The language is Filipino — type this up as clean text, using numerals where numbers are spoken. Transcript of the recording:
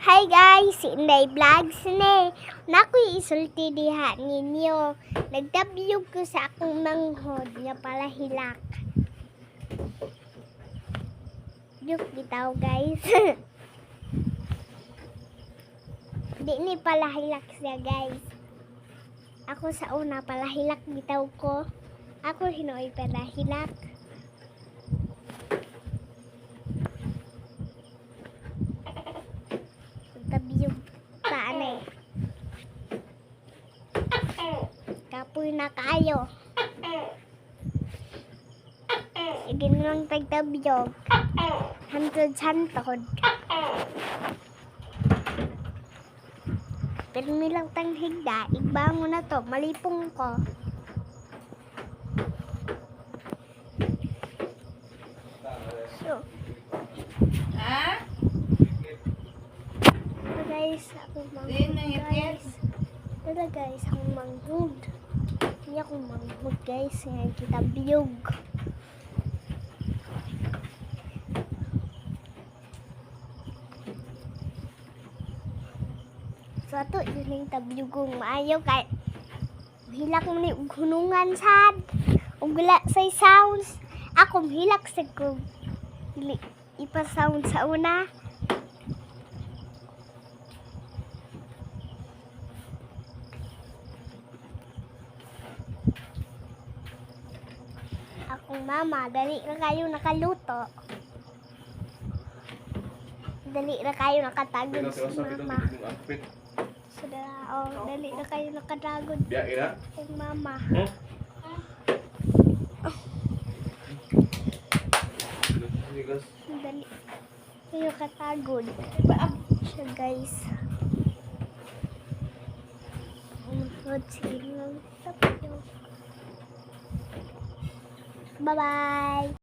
Hi guys, Inday Vlogs ni. Nakoy isulti diha ninyo. Nagtabyog ko sa akong manghod nga pala hilak. Joke bitaw guys. Di ni pala hilak siya guys. Ako sa una pala hilak bitaw ko. Ako hinoy pala hilak. Tabyog paanay. Kapoy na kayo. Sige nang tagtabyog. Hantod-hantod. Pero nilang tanghigda, igbango na to, malipong ko. So, guys, ako manghud guys. Ito guys, ako manghud. Hindi ako manghud guys, ngayon kita biyog. So ato, yun yung tabyugong maayo kay hilak mo ni hunungan sad. Ug wala say sounds. Ako hilak sa ko. Ipa-sound sa una. Akong mama, dali na kayo nakaluto. Dali na kayo nakatagod si mama. Dali na kayo nakatagod. Akong mama. Dali kayo nakatagod. Siya guys. Sige lang. Bye-bye.